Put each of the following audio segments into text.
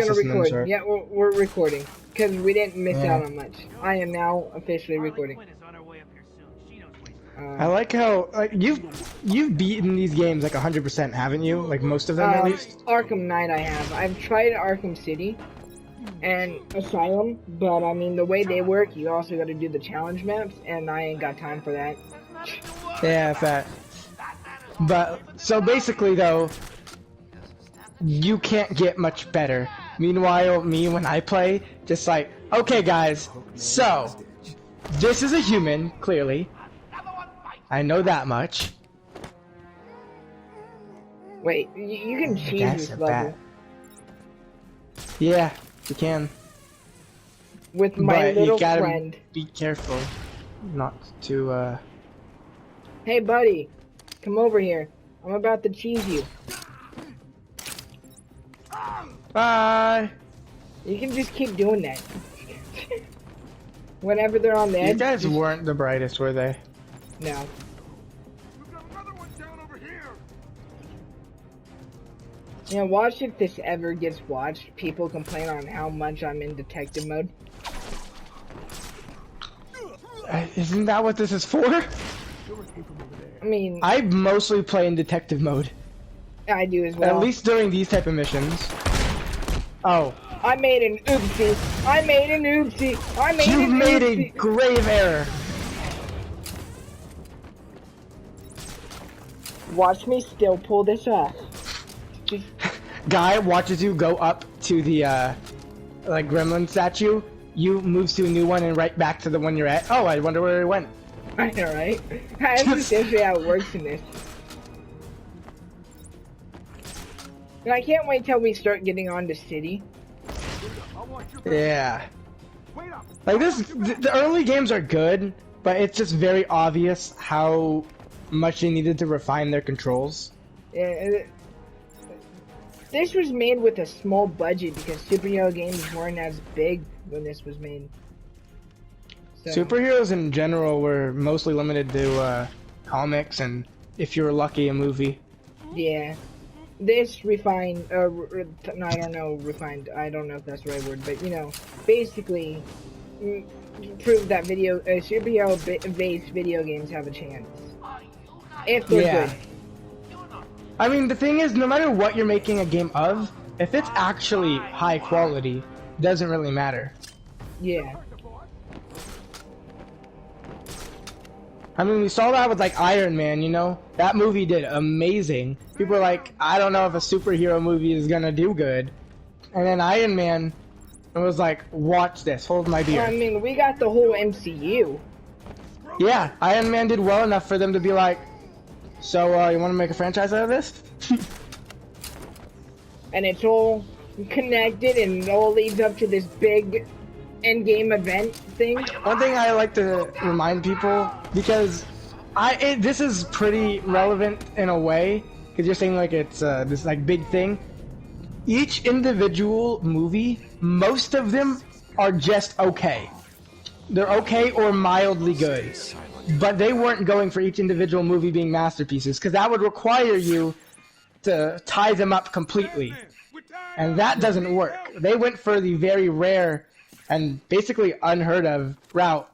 gonna record. sir. Yeah, we're recording because we didn't miss out on much. I am now officially recording. I like how you've beaten these games like 100%, haven't you? Like most of them at least. Arkham Knight, I have. I've tried Arkham City and Asylum, but I mean the way they work, you also got to do the challenge maps, and I ain't got time for that. Yeah, fat. But so basically though, you can't get much better. Meanwhile, me when I play, just like, okay guys, so this is a human, clearly. I know that much. Wait, you can cheese That's this a level. bat. Yeah, you can. With my but little you gotta friend. be careful not to Hey buddy, come over here. I'm about to cheese you. Bye. You can just keep doing that. Whenever they're on the edge. You guys weren't the brightest, were they? No. You know, watch if this ever gets watched. People complain on how much I'm in detective mode. Isn't that what this is for? I mean, I mostly play in detective mode. I do as well. At least during these type of missions. Oh. I made an oopsie. I made an oopsie. I made You've an made oopsie. a grave error. Watch me still pull this off. Just... Guy watches you go up to the like gremlin statue. You move to a new one and right back to the one you're at. Oh, I wonder where it went. I know, right? That's essentially how it works in this. And I can't wait till we start getting on to city. Yeah. Like this, the early games are good, but it's just very obvious how much they needed to refine their controls. Yeah, this was made with a small budget because superhero games weren't as big when this was made. So. Superheroes in general were mostly limited to comics and, if you were lucky, a movie. Yeah. This refined, I don't know, refined, I don't know if that's the right word, but you know, basically proved that superhero-based video games have a chance. If they're good. I mean, the thing is, no matter what you're making a game of, if it's actually high quality, it doesn't really matter. Yeah. I mean, we saw that with, like, Iron Man, you know? That movie did amazing. People were like, I don't know if a superhero movie is gonna do good. And then Iron Man was like, watch this, hold my beer. Well, I mean, we got the whole MCU. Yeah, Iron Man did well enough for them to be like, so, you want to make a franchise out of this? And it's all connected and it all leads up to this big endgame event thing. One thing I like to remind people, because this is pretty relevant in a way, because you're saying like it's this like big thing. Each individual movie, most of them are just okay. They're okay or mildly good. But they weren't going for each individual movie being masterpieces, because that would require you to tie them up completely. And that doesn't work. They went for the very rare and basically unheard of route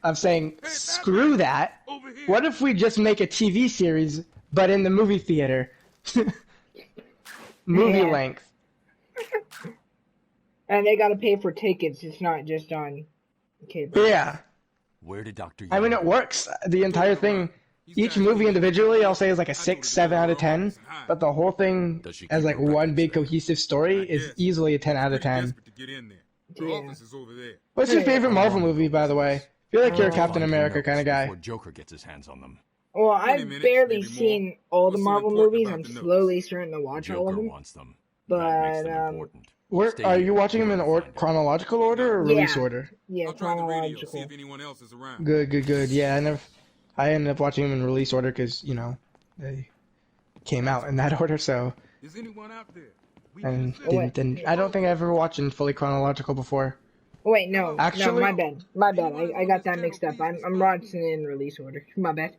of saying, screw that. What if we just make a TV series, but in the movie theater? Movie length. And they gotta pay for tickets, it's not just on cable. Yeah. Where did Dr. I mean, it works. The entire thing, each movie individually, I'll say is like a 6, 7 out of 10. But the whole thing as like one big cohesive story is easily a 10 out of 10. Yeah. What's your favorite Marvel movie, by the way? I feel like you're a Captain America kind of guy. Joker gets his hands on them. Well, I've barely seen all the Marvel movies. I'm slowly starting to watch all of them. But, Where are you watching them in chronological order or release order? Yeah, chronological. Good. Yeah, I ended up watching them in release order because, you know, they came out in that order, so. Is anyone out there? And I don't think I ever watched in fully chronological before. Wait, no. Actually, no, my bad. I got that mixed up. I'm watching it in release order. My bad.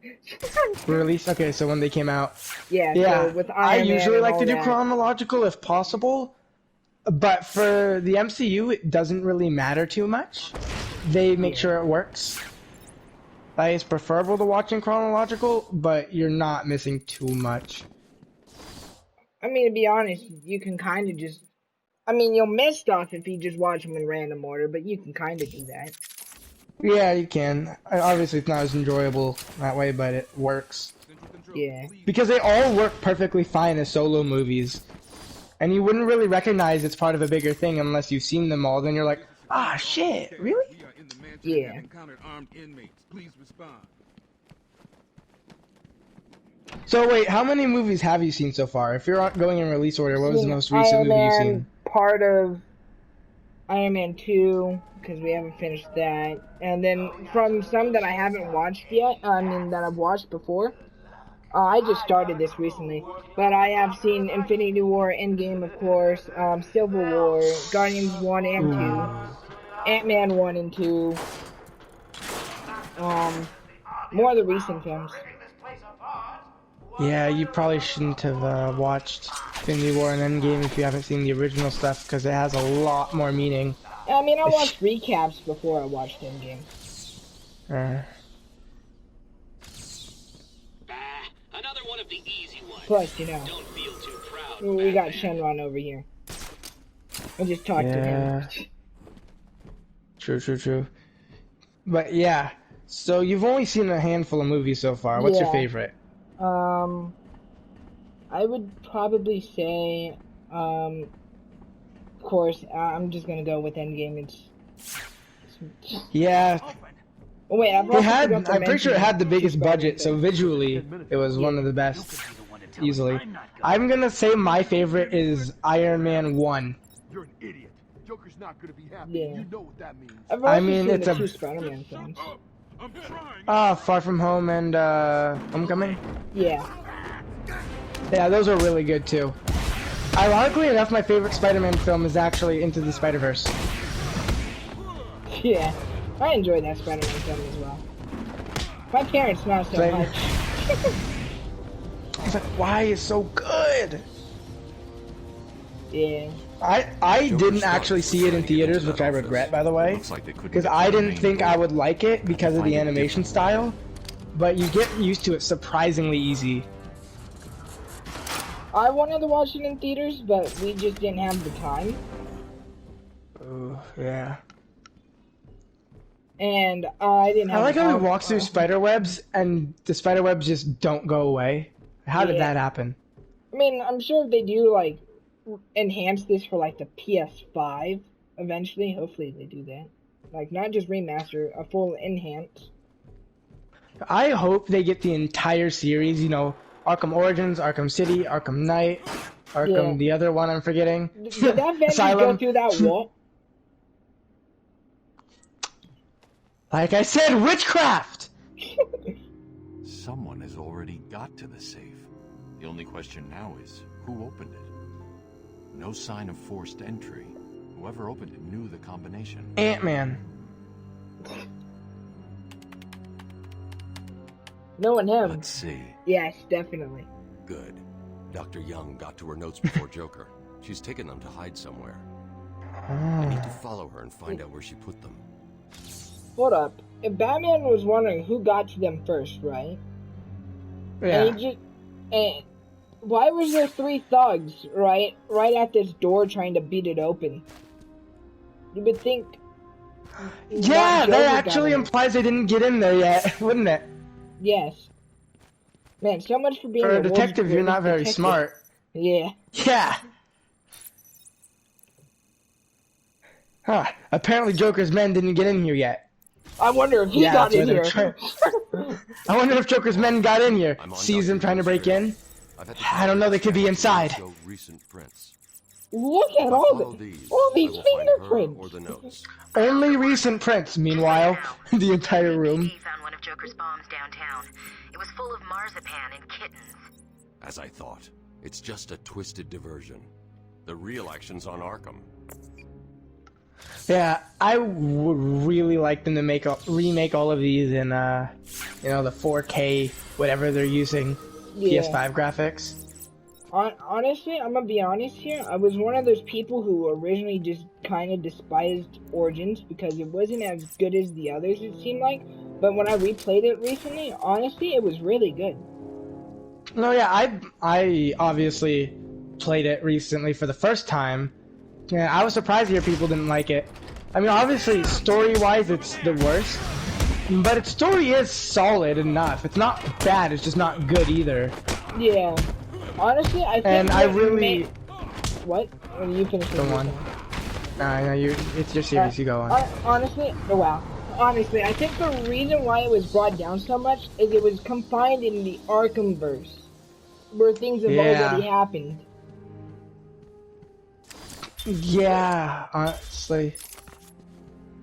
Release? Okay, so when they came out. Yeah. Yeah. So with I Iron Man usually and like all to do that. chronological if possible. But for the MCU, it doesn't really matter too much. They make sure it works. Like, it's preferable to watch in chronological, but you're not missing too much. I mean, to be honest, you can kind of just... I mean, you'll miss stuff if you just watch them in random order, but you can kind of do that. Yeah, you can. Obviously, it's not as enjoyable that way, but it works. Yeah. Because they all work perfectly fine as solo movies. And you wouldn't really recognize it's part of a bigger thing unless you've seen them all. Then you're like, ah, shit, really? Yeah. So wait, how many movies have you seen so far? If you're not going in release order, what was the most recent movie you've seen? Part of Iron Man 2, because we haven't finished that. And then from some that I haven't watched yet, that I've watched before, I just started this recently, but I have seen Infinity War, Endgame, of course, Civil War, Guardians 1 and 2, Ant-Man 1 and 2, more of the recent films. Yeah, you probably shouldn't have watched Infinity War and Endgame if you haven't seen the original stuff, because it has a lot more meaning. I mean, I watched recaps before I watched Endgame. Another one of the easy ones. Plus, you know, Don't feel too proud. we got Shenron over here. I just talked to him. True. But yeah, so you've only seen a handful of movies so far. What's your favorite? I would probably say, of course, I'm just gonna go with Endgame. Yeah. Oh, wait, I'm pretty sure it had the biggest budget, so visually, it was one of the best, easily. I'm gonna say my favorite is Iron Man 1. You're an idiot. Joker's not gonna be happy. Yeah. You know what that means. I've also seen it's the a... two Spider-Man films. Far From Home and, Homecoming? Yeah. Yeah, those are really good, too. Ironically enough, my favorite Spider-Man film is actually Into the Spider-Verse. Yeah. I enjoyed that Spider-Man film as well. My parents not so much. I was like, why is so good? Yeah. I didn't actually see it in theaters, which I regret, by the way, because I didn't think I would like it because of the animation style, but you get used to it surprisingly easy. I wanted to watch it in theaters, but we just didn't have the time. Oh, yeah. And I didn't have I like how he walks through spiderwebs, and the spiderwebs just don't go away. How did that happen? I mean, I'm sure if they do, like, enhance this for, like, the PS5 eventually, hopefully they do that. Like, not just remaster, a full enhance. I hope they get the entire series, you know, Arkham Origins, Arkham City, Arkham Knight, Arkham, the other one I'm forgetting. Did that Vengeance go through that wall? Like I said, witchcraft! Someone has already got to the safe. The only question now is, who opened it? No sign of forced entry. Whoever opened it knew the combination. Ant-Man. No and him. Let's see. Yes, definitely. Good. Dr. Young got to her notes before Joker. She's taken them to hide somewhere. I need to follow her and find out where she put them. Hold up. If Batman was wondering who got to them first, right? Yeah. And why was there 3 thugs, right at this door trying to beat it open? You would think... Yeah, that actually implies they didn't get in there yet, wouldn't it? Yes. Man, so much for being a detective, you're not very smart. Yeah. Yeah. Huh. Apparently Joker's men didn't get in here yet. I wonder if he got in here. I wonder if Joker's men got in here. Sees him trying to break in. I don't know, they could be inside. Recent prints. Look at all these fingerprints. Only recent prints, meanwhile. The entire room. Found one of Joker's bombs downtown. It was full of marzipan and kittens. As I thought, it's just a twisted diversion. The real action's on Arkham. Yeah, I would really like them to remake all of these in, you know, the 4K, whatever they're using, PS5 graphics. Honestly, I'm gonna be honest here. I was one of those people who originally just kind of despised Origins because it wasn't as good as the others, it seemed like. But when I replayed it recently, honestly, it was really good. No, yeah, I obviously played it recently for the first time. Yeah, I was surprised to hear people didn't like it. I mean, obviously, story-wise, it's the worst. But its story is solid enough. It's not bad, it's just not good either. Yeah. Honestly, I think And I really... What? When you finish Go on. No, it's your series, you go on. Honestly, oh wow. Honestly, I think the reason why it was brought down so much is it was confined in the Arkham verse, where things have already happened. Yeah, honestly.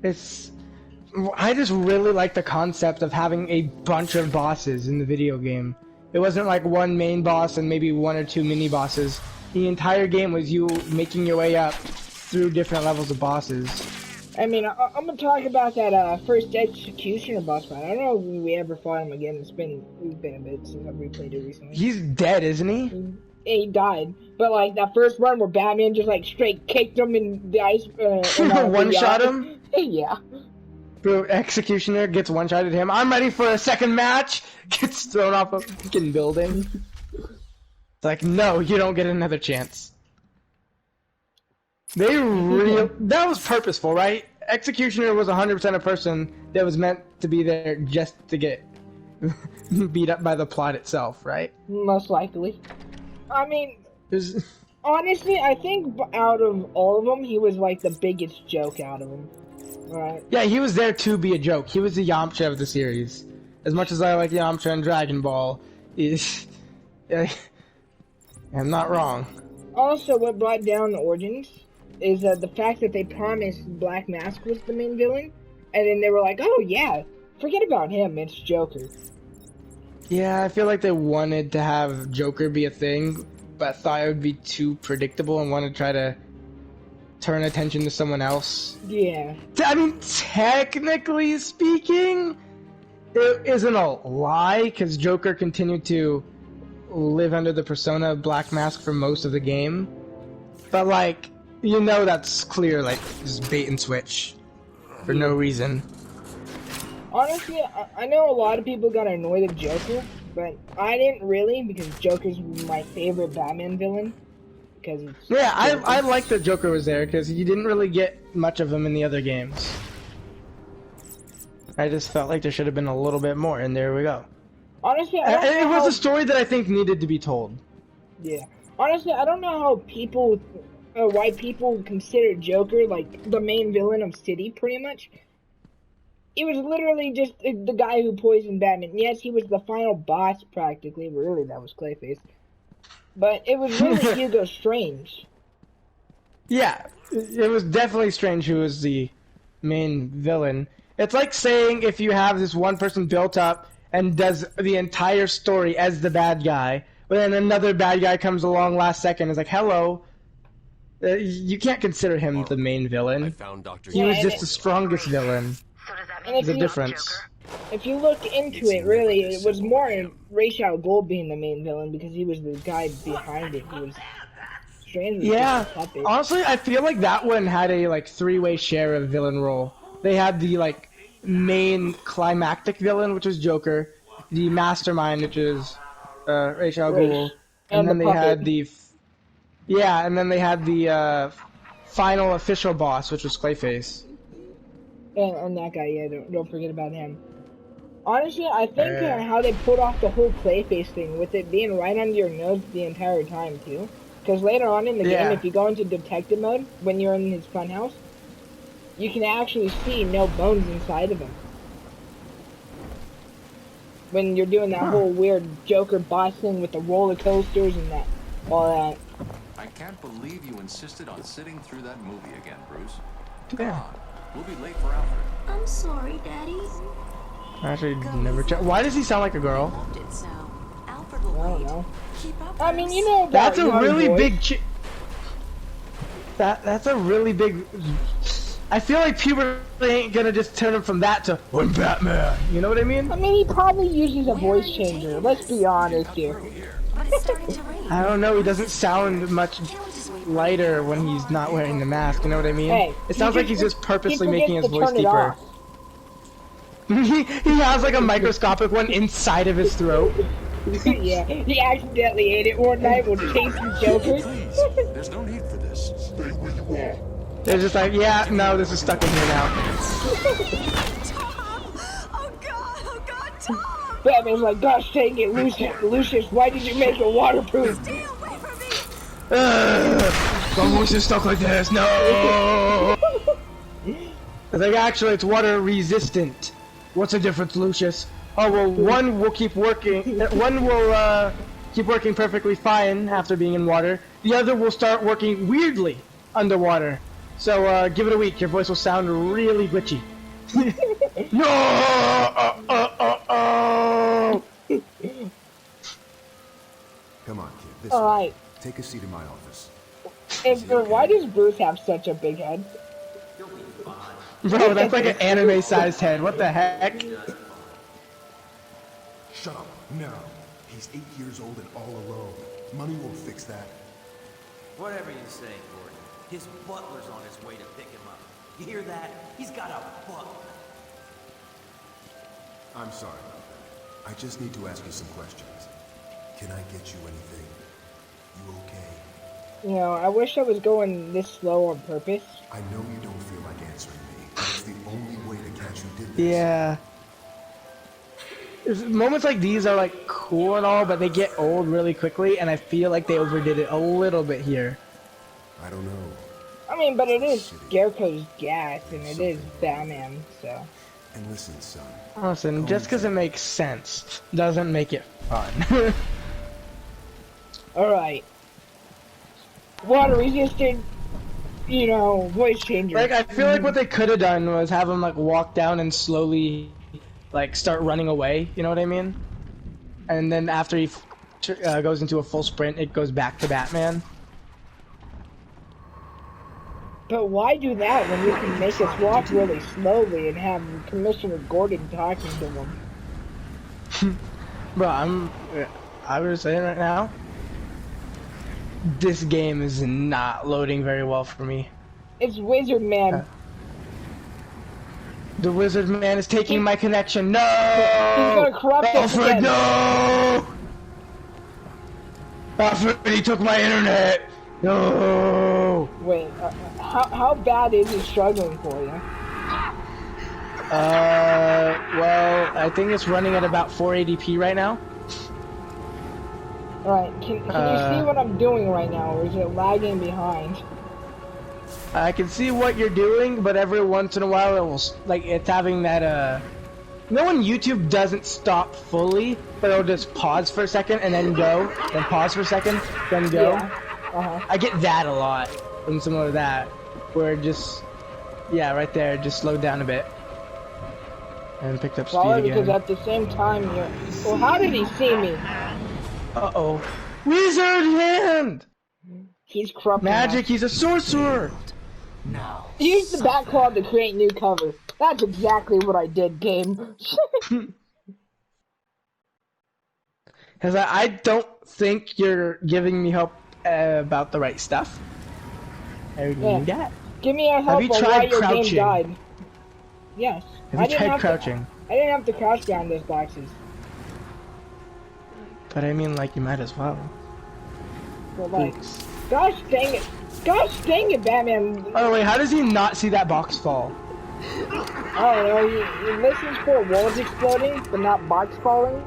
I just really like the concept of having a bunch of bosses in the video game. It wasn't like one main boss and maybe one or two mini bosses. The entire game was you making your way up through different levels of bosses. I mean, I'm gonna talk about that first Executioner boss fight. I don't know if we ever fought him again. It's been a bit since I've replayed it recently. He's dead, isn't he? He died. But like that first run where Batman just like straight kicked him in the ice. One-shot him? Yeah. Bro, Executioner gets one-shotted him. I'm ready for a second match! Gets thrown off a fucking building. It's like, no, you don't get another chance. That was purposeful, right? Executioner was 100% a person that was meant to be there just to get beat up by the plot itself, right? Most likely. I mean, honestly, I think out of all of them, he was like the biggest joke out of them. Right? Yeah, he was there to be a joke. He was the Yamcha of the series. As much as I like Yamcha and Dragon Ball, I'm not wrong. Also, what brought down the Origins is the fact that they promised Black Mask was the main villain, and then they were like, oh yeah, forget about him, it's Joker. Yeah, I feel like they wanted to have Joker be a thing, but thought it would be too predictable and wanted to try to turn attention to someone else. Yeah. I mean, technically speaking, it isn't a lie, because Joker continued to live under the persona of Black Mask for most of the game. But, like, you know that's clear, like, just bait and switch. For no reason. Honestly, I know a lot of people got annoyed at Joker, but I didn't really, because Joker's my favorite Batman villain. Yeah, I like that Joker was there, because you didn't really get much of him in the other games. I just felt like there should have been a little bit more, and there we go. Honestly, it was a story that I think needed to be told. Yeah. Honestly, I don't know how people, why people consider Joker like the main villain of City, pretty much. It was literally just the guy who poisoned Batman. Yes, he was the final boss, practically. Really, that was Clayface. But it was really Hugo Strange. Yeah, it was definitely Strange who was the main villain. It's like saying if you have this one person built up and does the entire story as the bad guy, but then another bad guy comes along last second and is like, hello. You can't consider him the main villain. I found Dr. He was just the strongest villain. So does that mean There's a difference. If you look into it, really, it was more Ra's al Ghul being the main villain because he was the guy behind it. He was Strange. Yeah, honestly, I feel like that one had a like three-way share of villain role. They had the like main climactic villain, which was Joker, the mastermind, which is Ra's al Ghul, and then they had the and then they had the final official boss, which was Clayface. And that guy, yeah, don't forget about him. Honestly, I think how they pulled off the whole Clayface thing, with it being right under your nose the entire time, too. Because later on in the game, if you go into detective mode, when you're in his funhouse, you can actually see no bones inside of him. When you're doing that whole weird Joker boss thing with the roller coasters and all that. I can't believe you insisted on sitting through that movie again, Bruce. Yeah. Come on, we'll be late for Alfred. I'm sorry, Daddy. Actually, never check. Why does he sound like a girl? Loved it so. Alfred will I don't wait. know. Keep up. I mean, you know about That's a young really boys. big That's a really big... I feel like people ain't gonna just turn him from that to I'm Batman. You know what I mean? I mean, he probably uses a voice changer. Let's be honest here. But it's starting to rain. I don't know, he doesn't sound much lighter when he's not wearing the mask, you know what I mean? Hey, It sounds like he's just purposely making his voice turn it deeper. off. He has like a microscopic one inside of his throat. Yeah, he accidentally ate it one night when chasing Joker. Please, there's no need for this. Stay where you are. They're just like, yeah, no, this is stuck in here now. Oh God, Tom! Batman's like, gosh dang it, Lucius, why did you make it waterproof? Stay away from me! My voice is stuck like this, no! I think actually it's water resistant. What's the difference, Lucius? Oh, well, one will keep working, one will keep working perfectly fine after being in water. The other will start working weirdly underwater. So, give it a week, your voice will sound really glitchy. No! Come on, kid. This Alright, Take a seat in my office. why does Bruce have such a big head? Bro, that's like an anime-sized head. What the heck? Shut up, now. He's 8 years old and all alone. Money won't fix that. Whatever you say, Gordon. His butler's on his way to pick him up. You hear that? He's got a butler. I'm sorry. I just need to ask you some questions. Can I get you anything? You okay? You know, I wish I was going this slow on purpose. I know you don't feel like answering me, but it's the only way to catch who did this. Yeah. Moments like these are like cool and all, but they get old really quickly, and I feel like they overdid it a little bit here. I don't know. I mean, but it is Scarecrow's gas, and it is Batman, so... And listen, son. Listen, just because it makes sense doesn't make it fun. Alright. Water resistant, you know, voice changer. Like, I feel like what they could have done was have him, like, walk down and slowly, like, start running away, you know what I mean? And then after he goes into a full sprint, it goes back to Batman. But why do that when you can make us walk really slowly and have Commissioner Gordon talking to him? Bro, I was saying right now, this game is not loading very well for me. It's Wizard Man. The Wizard Man is taking my connection. No! He's gonna corrupt us Alfred, again. no! Alfred, he took my internet. No! Wait, how bad is it struggling for you? Well, I think it's running at about 480p right now. Alright, can you see what I'm doing right now, or is it lagging behind? I can see what you're doing, but every once in a while it will, like, it's having that, you know when YouTube doesn't stop fully, but it'll just pause for a second and then go, then pause for a second, then go? Yeah. I get that a lot, and similar to that, where it just, yeah, right there, just slowed down a bit. And picked up speed Probably again. because at the same time you're... Well, how did he see me? Uh-oh. Wizard hand! He's corrupting Magic, us. he's a sorcerer! Now. Use the back claw to create new cover. That's exactly what I did, game. Because I don't think you're giving me help about the right stuff. Everything you got. Give me a help Have you on tried why your game crouching? died. Yes. Have you tried crouching? I didn't have to crouch down those boxes. But I mean, like, you might as well. But like, gosh dang it. Gosh dang it, Batman. Oh wait, how does he not see that box fall? I don't know, he listens for walls exploding, but not box falling.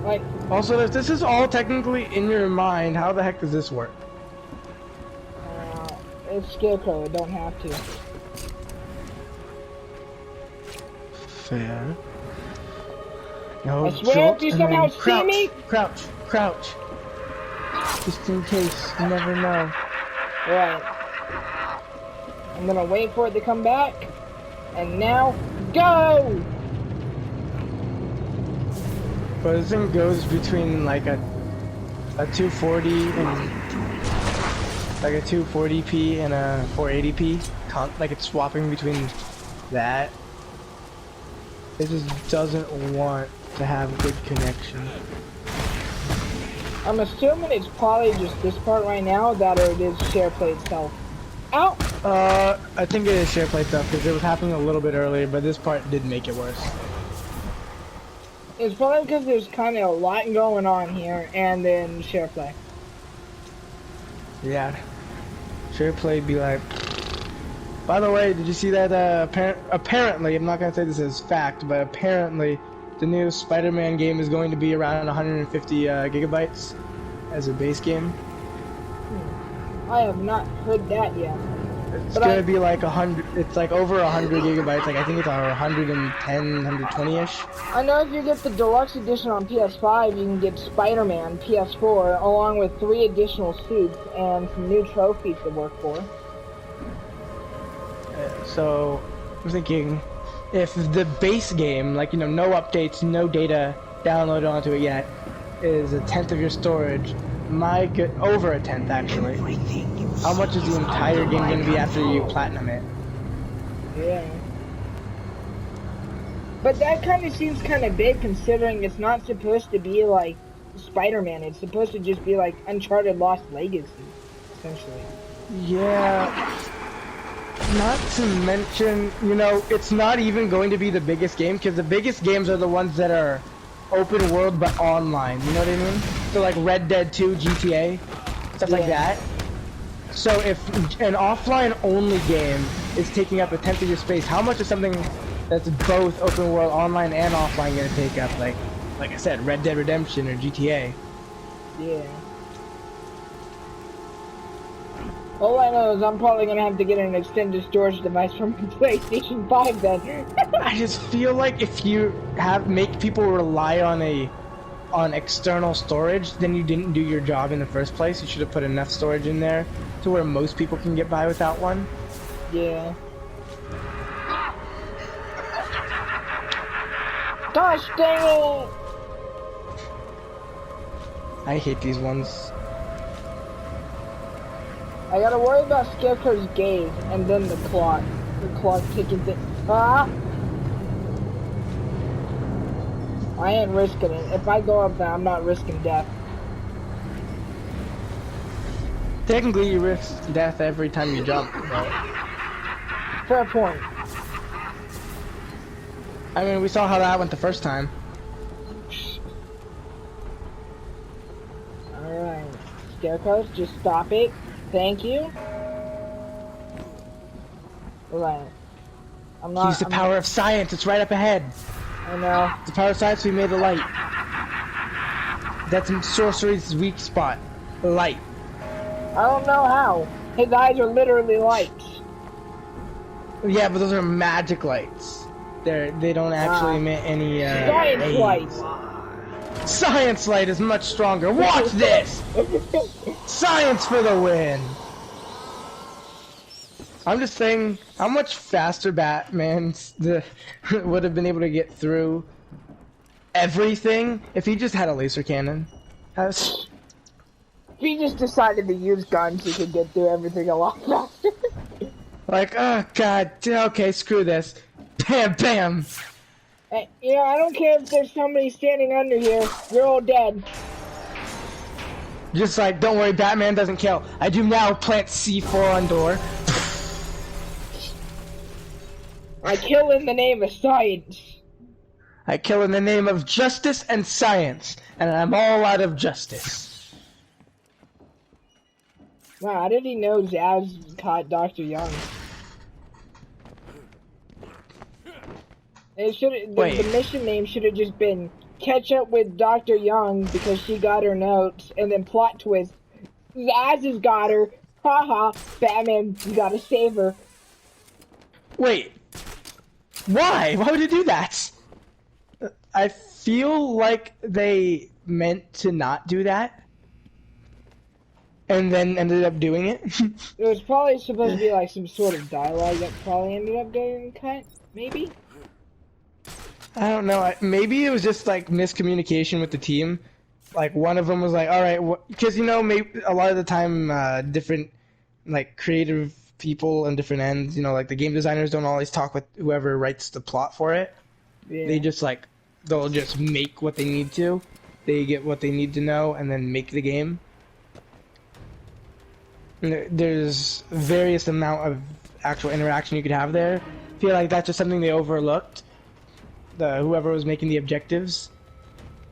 Like, Also, if this is all technically in your mind, how the heck does this work? it's Scarecrow, I don't have to. Fair. No, I swear jolt, if you and somehow then see crouch, me- Crouch, crouch. Just in case, you never know. Right. I'm gonna wait for it to come back. And now, go! But this thing goes between like a 240 and like a 240p and a 480p. Like it's swapping between that. It just doesn't want to have good connection. I'm assuming it's probably just this part right now, that or it is SharePlay itself. Ow! I think it is SharePlay stuff because it was happening a little bit earlier, but this part did make it worse. It's probably because there's kind of a lot going on here, and then SharePlay. Yeah. SharePlay be like... By the way, did you see that, apparently, I'm not gonna say this as fact, but apparently the new Spider-Man game is going to be around 150 gigabytes as a base game. I have not heard that yet. It's gonna be like 100, it's like over 100 gigabytes, like I think it's 110, 120-ish. I know if you get the deluxe edition on PS5, you can get Spider-Man PS4, along with 3 additional suits and some new trophies to work for. So, I'm thinking, if the base game, like, you know, no updates, no data downloaded onto it yet, is a tenth of your storage, over a tenth actually, how much is the entire game going to be after you platinum it? Yeah. But that kind of seems kind of big, considering it's not supposed to be like Spider-Man. It's supposed to just be like Uncharted Lost Legacy, essentially. Yeah. Not to mention, you know, it's not even going to be the biggest game, because the biggest games are the ones that are open world but online, you know what I mean? So like Red Dead 2, GTA, stuff like that. So if an offline only game is taking up a tenth of your space, how much is something that's both open world online and offline going to take up? Like I said, Red Dead Redemption or GTA. Yeah. All I know is I'm probably gonna have to get an extended storage device from PlayStation 5 then. I just feel like if you make people rely on external storage, then you didn't do your job in the first place. You should have put enough storage in there to where most people can get by without one. Yeah. Gosh dang it! I hate these ones. I gotta worry about Scarecrow's gaze, and then the clock. The clock ticking thing. Ah! I ain't risking it. If I go up there, I'm not risking death. Technically, you risk death every time you jump, but... Fair point. I mean, we saw how that went the first time. Alright. Scarecrows, just stop it. Thank you. Alright. Use the power of science, it's right up ahead. I know. The power of science, we made the light. That's sorcery's weak spot. The light. I don't know how. His eyes are literally lights. Yeah, but those are magic lights. They don't actually emit any science lights. Science light is much stronger. Watch this! Science for the win! I'm just saying, how much faster Batman would have been able to get through everything if he just had a laser cannon. If he just decided to use guns, he could get through everything a lot faster. Like, oh god, okay, screw this. Bam, bam! Hey, you know, I don't care if there's somebody standing under here. You're all dead. Just like, don't worry, Batman doesn't kill. I do now plant C4 on door. I kill in the name of science. I kill in the name of justice and science, and I'm all out of justice. Wow, how did he know Zaz caught Dr. Young? It should the mission name should have just been catch up with Dr. Young because she got her notes, and then plot twist. Zaz has got her. Haha, Batman, you gotta save her. Wait. Why? Why would you do that? I feel like they meant to not do that. And then ended up doing it. It was probably supposed to be like some sort of dialogue that probably ended up getting cut, maybe? I don't know. Maybe it was just like miscommunication with the team. Like one of them was like, "All right," because you know, maybe a lot of the time, different like creative people on different ends. You know, like the game designers don't always talk with whoever writes the plot for it. Yeah. They just like they'll just make what they need to. they get what they need to know and then make the game. There's various amount of actual interaction you could have there. I feel like that's just something they overlooked. Whoever was making the objectives,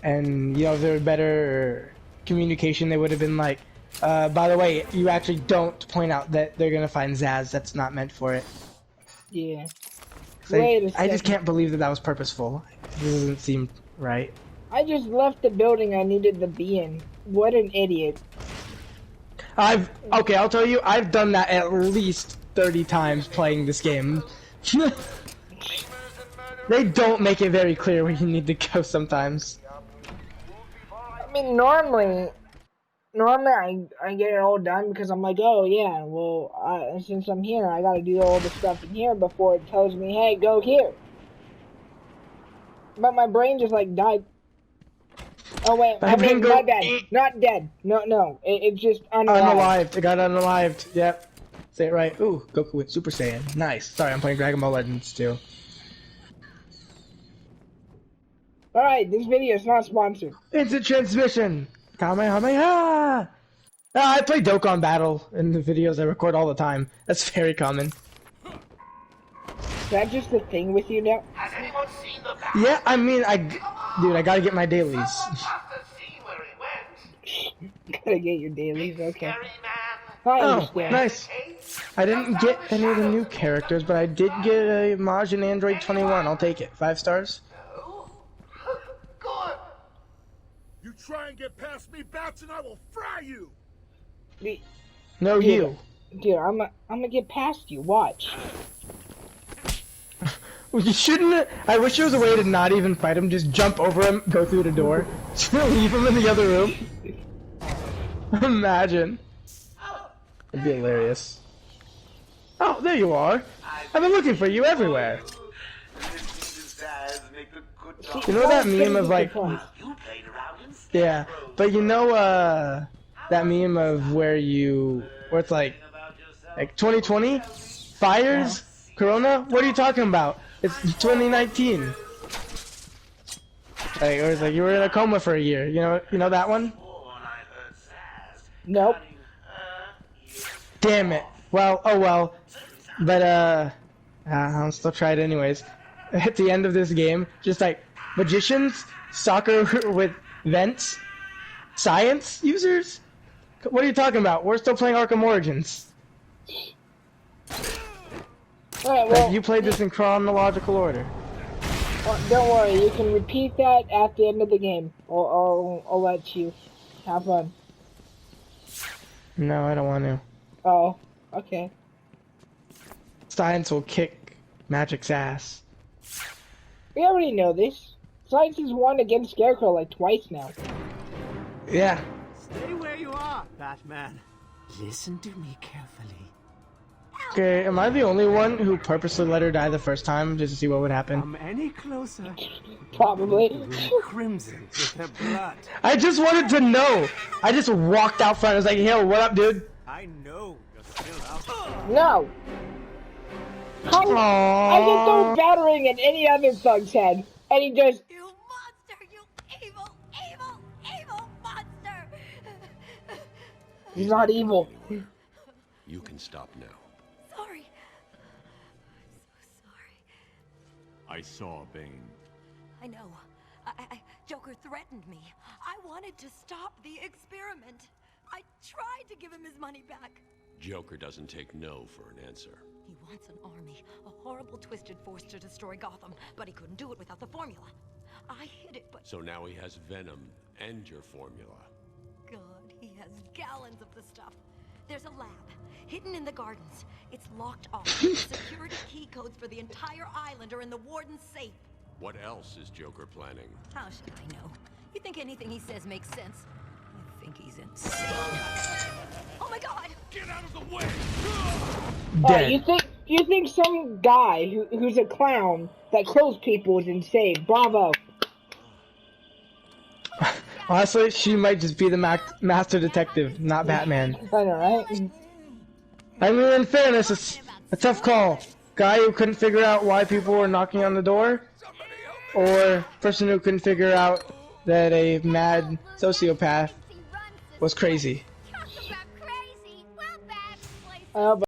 and you know, if there were better communication, they would have been like, by the way, you actually don't point out that they're gonna find Zaz. That's not meant for it. Yeah. Like, I just can't believe that that was purposeful. It doesn't seem right. I just left the building I needed to be in. What an idiot. Okay, I'll tell you, I've done that at least 30 times playing this game. They don't make it very clear where you need to go sometimes. I mean, normally I get it all done because I'm like, oh yeah, well, since I'm here, I gotta do all the stuff in here before it tells me, hey, go here. But my brain just like died. Oh wait, I mean, my bad. Not dead. No, it's just unalived. Unalived. It got unalived. Yep. Say it right. Ooh, Goku went Super Saiyan. Nice. Sorry, I'm playing Dragon Ball Legends too. Alright, this video is not sponsored. Instant transmission! Kamehameha! I play Dokkan Battle in the videos I record all the time. That's very common. Is that just a thing with you now? Has anyone seen the Yeah, I mean, dude, I gotta get my dailies. Gotta get your dailies, okay. I Oh, understand. nice. I didn't get any of the new characters, but I did get a Maj and Android 21. I'll take it. 5 stars. Good. You try and get past me, Bats, and I will fry you. No, you. Dude, I'm gonna get past you. Watch. You shouldn't. I wish there was a way to not even fight him. Just jump over him, go through the door, leave him in the other room. Imagine. It'd be hilarious. Oh, there you are. I've been looking for you everywhere. You know that meme of like, yeah, but you know that meme of where it's like 2020 fires, Corona. What are you talking about? It's 2019. Like, or it's like you were in a coma for a year. You know that one? Nope. Damn it. Well, oh well. But I'll still try it anyways. At the end of this game, just like magicians, soccer with vents, science users. What are you talking about? We're still playing Arkham Origins. Alright, well, like, you played this in chronological order. Don't worry, you can repeat that at the end of the game. I'll let you have fun. No, I don't want to. Oh, okay. Science will kick Magic's ass. We already know this. Science has won against Scarecrow like twice now. Yeah. Stay where you are, Batman. Listen to me carefully. Okay, am I the only one who purposely let her die the first time just to see what would happen? Come any closer. Probably. Crimson with her blood. I just wanted to know. I just walked out front. I was like, yo, what up, dude? I know you're still out. No. I just throw battering at any other thug's head, and he just. You monster! You evil, evil, evil monster! He's not evil. You can stop now. Sorry. I'm so sorry. I saw Bane. I know. Joker threatened me. I wanted to stop the experiment. I tried to give him his money back. Joker doesn't take no for an answer. He wants an army, a horrible twisted force to destroy Gotham, but he couldn't do it without the formula. I hid it, but... So now he has Venom and your formula. God, he has gallons of the stuff. There's a lab, hidden in the gardens. It's locked off. Security key codes for the entire island are in the warden's safe. What else is Joker planning? How should I know? You think anything he says makes sense? I think he's insane. Oh my God! Get out of the way! Dead. You think some guy who's a clown that kills people is insane? Bravo. Honestly, she might just be the master detective, not Batman. I know, right? I mean, in fairness, it's a tough call. Guy who couldn't figure out why people were knocking on the door, or person who couldn't figure out that a mad sociopath was crazy. But